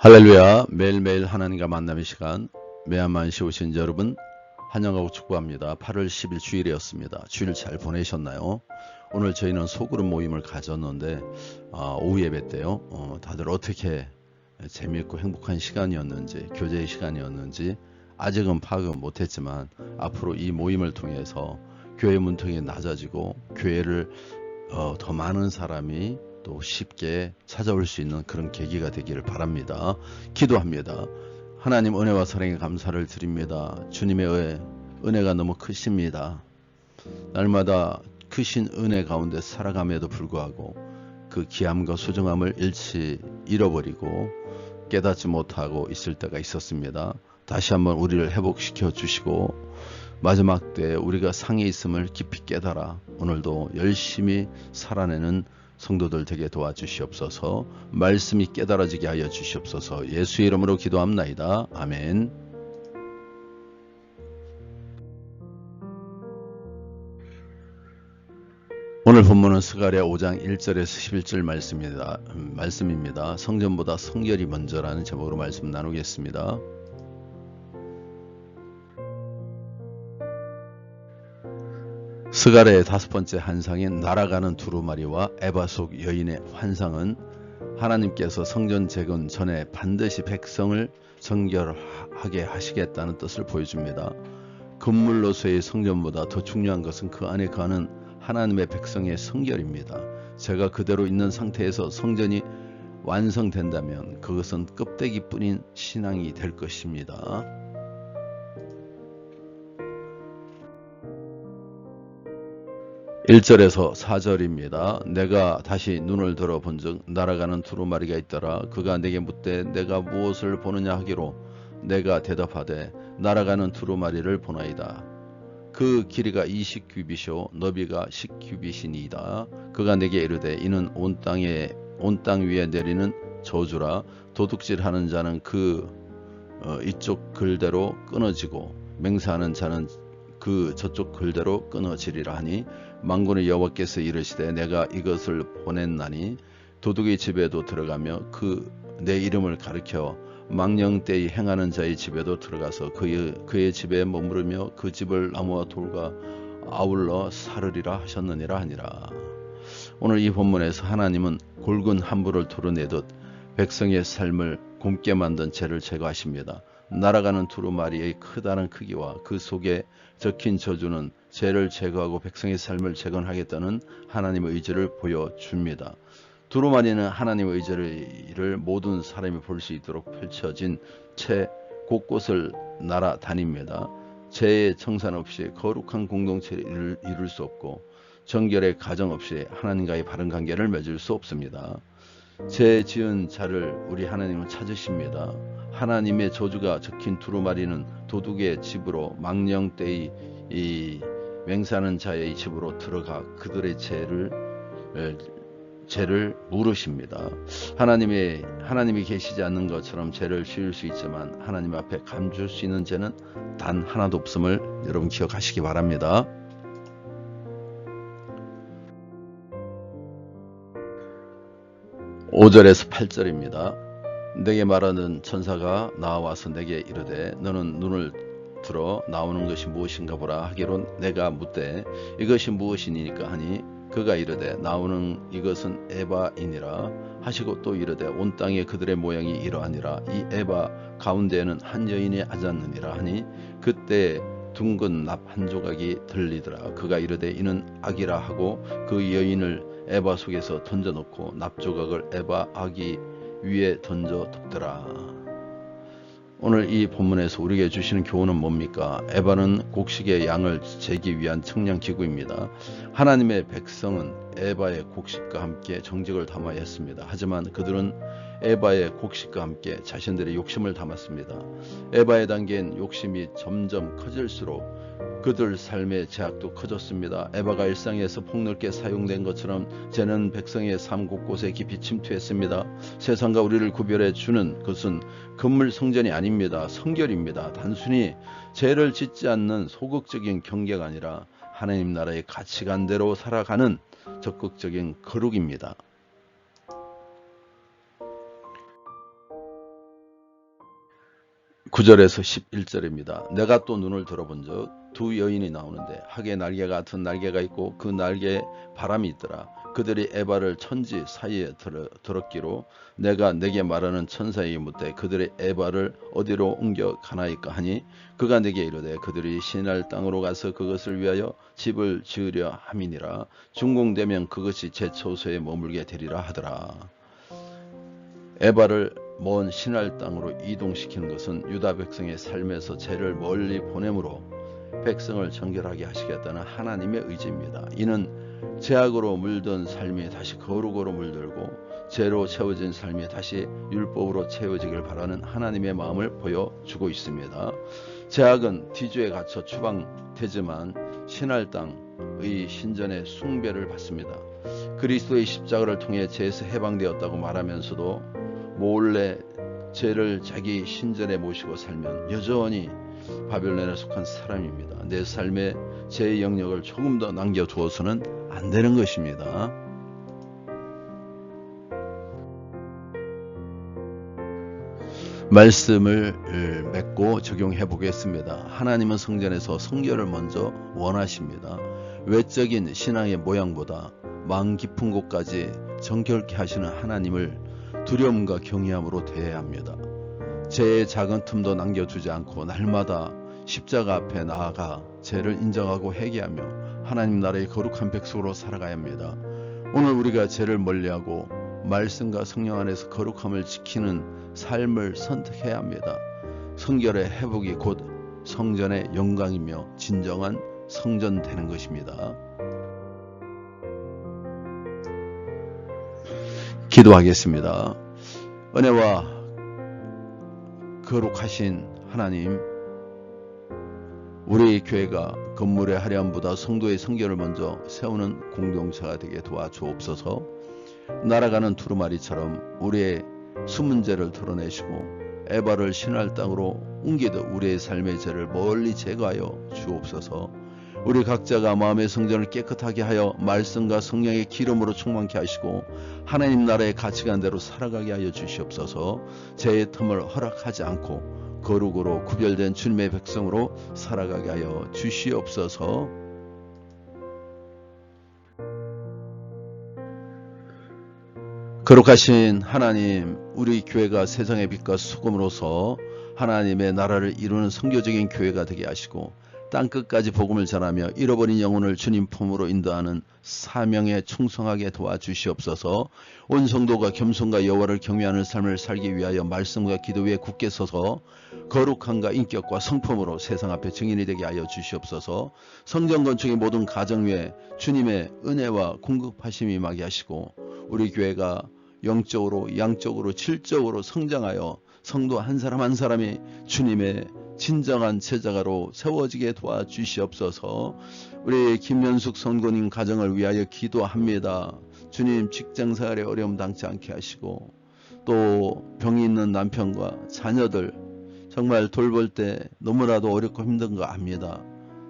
할렐루야. 매일매일 하나님과 만남의 시간 매한만시 오신 여러분 환영하고 축복합니다. 8월 10일 주일이었습니다. 주일 잘 보내셨나요? 오늘 저희는 소그룹 모임을 가졌는데 오후 예배 때요. 다들 어떻게 재미있고 행복한 시간이었는지, 교제의 시간이었는지 아직은 파악은 못했지만 앞으로 이 모임을 통해서 교회 문턱이 낮아지고 교회를 더 많은 사람이 또 쉽게 찾아올 수 있는 그런 계기가 되기를 바랍니다. 기도합니다. 하나님 은혜와 사랑에 감사를 드립니다. 주님의 은혜가 너무 크십니다. 날마다 크신 은혜 가운데 살아감에도 불구하고 그 귀함과 소중함을 일치 잃어버리고 깨닫지 못하고 있을 때가 있었습니다. 다시 한번 우리를 회복시켜 주시고 마지막 때 우리가 상해 있음을 깊이 깨달아 오늘도 열심히 살아내는 성도들 되게 도와주시옵소서. 말씀이 깨달아지게 하여 주시옵소서. 예수의 이름으로 기도합나이다. 아멘. 오늘 본문은 스가랴 5장 1절에서 11절 말씀입니다. 성전보다 성결이 먼저라는 제목으로 말씀 나누겠습니다. 스가랴의 5번째 환상인 날아가는 두루마리와 에바 속 여인의 환상은 하나님께서 성전 재건 전에 반드시 백성을 정결하게 하시겠다는 뜻을 보여줍니다. 금물로서의 성전보다 더 중요한 것은 그 안에 거하는 하나님의 백성의 성결입니다. 제가 그대로 있는 상태에서 성전이 완성된다면 그것은 껍데기뿐인 신앙이 될 것입니다. 1절에서 4절입니다. 내가 다시 눈을 들어 본즉 날아가는 두루마리가 있더라. 그가 내게 묻되 내가 무엇을 보느냐 하기로 내가 대답하되 날아가는 두루마리를 보나이다. 그 길이가 20규빗이요 너비가 10규빗이니이다. 그가 내게 이르되 이는 온 땅 위에 내리는 저주라. 도둑질하는 자는 이쪽 글대로 끊어지고 맹세하는 자는 그 저쪽 글대로 끊어지리라 하니 만군의 여호와께서 이르시되 내가 이것을 보냈나니 도둑의 집에도 들어가며 내 이름을 가리켜 망령되이 행하는 자의 집에도 들어가서 그의 집에 머무르며 그 집을 나무와 돌과 아울러 사르리라 하셨느니라 하니라. 오늘 이 본문에서 하나님은 굵은 함부를 토르내듯 백성의 삶을 곱게 만든 죄를 제거하십니다. 날아가는 두루마리의 크다는 크기와 그 속에 적힌 저주는 죄를 제거하고 백성의 삶을 재건하겠다는 하나님의 의지를 보여줍니다. 두루마리는 하나님의 의지를 모든 사람이 볼 수 있도록 펼쳐진 채 곳곳을 날아다닙니다. 죄의 청산 없이 거룩한 공동체를 이룰 수 없고 정결의 가정 없이 하나님과의 바른 관계를 맺을 수 없습니다. 죄 지은 자를 우리 하나님은 찾으십니다. 하나님의 저주가 적힌 두루마리는 도둑의 집으로 망령되이 맹세하는 자의 집으로 들어가 그들의 죄를 물으십니다. 하나님이 계시지 않는 것처럼 죄를 지을 수 있지만 하나님 앞에 감출 수 있는 죄는 단 하나도 없음을 여러분 기억하시기 바랍니다. 5절에서 8절입니다. 내게 말하는 천사가 나와서 내게 이르되 너는 눈을 들어 나오는 것이 무엇인가 보라 하기로 내가 묻되 이것이 무엇이니까 하니 그가 이르되 나오는 이것은 에바이니라 하시고 또 이르되 온 땅에 그들의 모양이 이러하니라. 이 에바 가운데에는 한 여인이 앉았느니라 하니 그때 둥근 납 한 조각이 들리더라. 그가 이르되 이는 악이라 하고 그 여인을 에바 속에서 던져놓고 납조각을 에바 아기 위에 던져 덮더라. 오늘 이 본문에서 우리에게 주시는 교훈은 뭡니까? 에바는 곡식의 양을 재기 위한 측량기구입니다. 하나님의 백성은 에바의 곡식과 함께 정직을 담아야 했습니다. 하지만 그들은 에바의 곡식과 함께 자신들의 욕심을 담았습니다. 에바에 담긴 욕심이 점점 커질수록 그들 삶의 제약도 커졌습니다. 에바가 일상에서 폭넓게 사용된 것처럼 죄는 백성의 삶 곳곳에 깊이 침투했습니다. 세상과 우리를 구별해 주는 것은 건물 성전이 아닙니다. 성결입니다. 단순히 죄를 짓지 않는 소극적인 경계가 아니라 하나님 나라의 가치관대로 살아가는 적극적인 거룩입니다. 9절에서 11절입니다. 내가 또 눈을 들어본 적 두 여인이 나오는데 학의 날개 같은 날개가 있고 그 날개에 바람이 있더라. 그들이 에바를 천지 사이에 들었기로 내가 내게 말하는 천사에게 묻되 그들의 에바를 어디로 옮겨 가나이까 하니 그가 내게 이르되 그들이 시날 땅으로 가서 그것을 위하여 집을 지으려 함이니라. 준공되면 그것이 제 처소에 머물게 되리라 하더라. 에바를 먼 시날 땅으로 이동시키는 것은 유다 백성의 삶에서 죄를 멀리 보내므로 백성을 정결하게 하시겠다는 하나님의 의지입니다. 이는 죄악으로 물든 삶이 다시 거룩으로 물들고 죄로 채워진 삶이 다시 율법으로 채워지길 바라는 하나님의 마음을 보여주고 있습니다. 죄악은 뒤주에 갇혀 추방되지만 시날 땅의 신전의 숭배를 받습니다. 그리스도의 십자가를 통해 죄에서 해방되었다고 말하면서도 몰래 죄를 자기 신전에 모시고 살면 여전히 바벨론에 속한 사람입니다. 내 삶에 죄의 영역을 조금 더 남겨두어서는 안 되는 것입니다. 말씀을 맺고 적용해 보겠습니다. 하나님은 성전에서 성결을 먼저 원하십니다. 외적인 신앙의 모양보다 마음 깊은 곳까지 정결케 하시는 하나님을 두려움과 경외함으로 대해야 합니다. 죄의 작은 틈도 남겨두지 않고 날마다 십자가 앞에 나아가 죄를 인정하고 회개하며 하나님 나라의 거룩한 백성으로 살아가야 합니다. 오늘 우리가 죄를 멀리하고 말씀과 성령 안에서 거룩함을 지키는 삶을 선택해야 합니다. 성결의 회복이 곧 성전의 영광이며 진정한 성전 되는 것입니다. 기도하겠습니다. 은혜와 거룩하신 하나님, 우리 교회가 건물의 화려함보다 성도의 성결을 먼저 세우는 공동체가 되게 도와주옵소서. 날아가는 두루마리처럼 우리의 숨은 죄를 드러내시고 에바를 신할 땅으로 옮기듯 우리의 삶의 죄를 멀리 제거하여 주옵소서. 우리 각자가 마음의 성전을 깨끗하게 하여 말씀과 성령의 기름으로 충만케 하시고 하나님 나라의 가치관대로 살아가게 하여 주시옵소서. 죄의 틈을 허락하지 않고 거룩으로 구별된 주님의 백성으로 살아가게 하여 주시옵소서. 거룩하신 하나님, 우리 교회가 세상의 빛과 소금으로서 하나님의 나라를 이루는 선교적인 교회가 되게 하시고 땅끝까지 복음을 전하며 잃어버린 영혼을 주님 품으로 인도하는 사명에 충성하게 도와주시옵소서. 온 성도가 겸손과 여호와를 경외하는 삶을 살기 위하여 말씀과 기도 위에 굳게 서서 거룩함과 인격과 성품으로 세상 앞에 증인이 되게 하여 주시옵소서. 성전 건축의 모든 가정 위에 주님의 은혜와 공급하심이 임하게 하시고 우리 교회가 영적으로 양적으로 질적으로 성장하여 성도 한 사람 한 사람이 주님의 진정한 제자가로 세워지게 도와주시옵소서. 우리 김연숙 선고님 가정을 위하여 기도합니다. 주님 직장생활에 어려움 당치 않게 하시고 또 병이 있는 남편과 자녀들 정말 돌볼 때 너무나도 어렵고 힘든 거 압니다.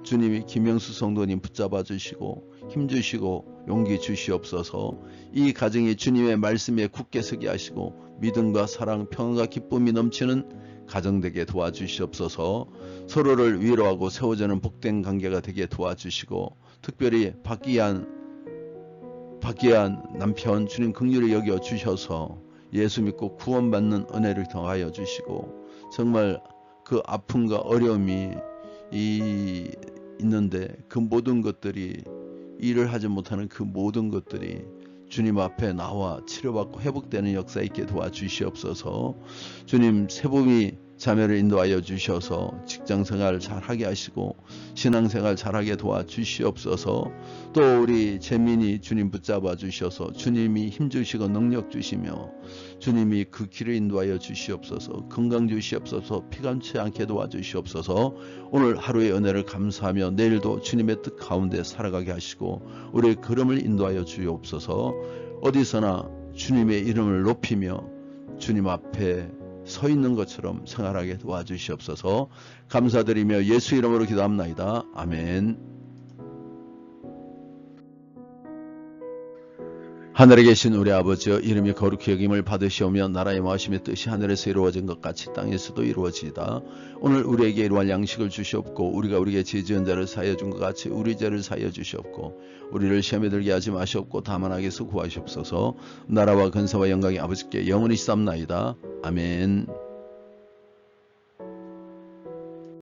주님이 김영수 성도님 붙잡아 주시고 힘주시고 용기 주시옵소서. 이 가정이 주님의 말씀에 굳게 서게 하시고 믿음과 사랑 평안과 기쁨이 넘치는 가정되게 도와주시옵소서. 서로를 위로하고 세워주는 복된 관계가 되게 도와주시고 특별히 박기한 남편 주님 긍휼히 여겨 주셔서 예수 믿고 구원받는 은혜를 더하여 주시고 정말 그 아픔과 어려움이 있는데 그 모든 것들이 일을 하지 못하는 그 모든 것들이 주님 앞에 나와 치료받고 회복되는 역사 있게 도와주시옵소서. 주님 세복이 자매를 인도하여 주셔서 직장생활 잘하게 하시고 신앙생활 잘하게 도와주시옵소서. 또 우리 재민이 주님 붙잡아 주셔서 주님이 힘주시고 능력 주시며 주님이 그 길을 인도하여 주시옵소서. 건강 주시옵소서. 피감치 않게 도와주시옵소서. 오늘 하루의 은혜를 감사하며 내일도 주님의 뜻 가운데 살아가게 하시고 우리의 걸음을 인도하여 주옵소서. 어디서나 주님의 이름을 높이며 주님 앞에 서 있는 것처럼 생활하게 도와주시옵소서. 감사드리며 예수 이름으로 기도합나이다. 아멘. 하늘에 계신 우리 아버지여, 이름이 거룩히 여김을 받으시오며 나라의 마하심의 뜻이 하늘에서 이루어진 것 같이 땅에서도 이루어지이다. 오늘 우리에게 이루할 양식을 주시옵고, 우리가 우리에게 죄 지은 자를 사하여 준 것 같이 우리 죄를 사하여 주시옵고, 우리를 시험에 들게 하지 마시옵고 다만 악에서 구하시옵소서. 나라와 근세와 영광이 아버지께 영원히 있사옵나이다. 아멘.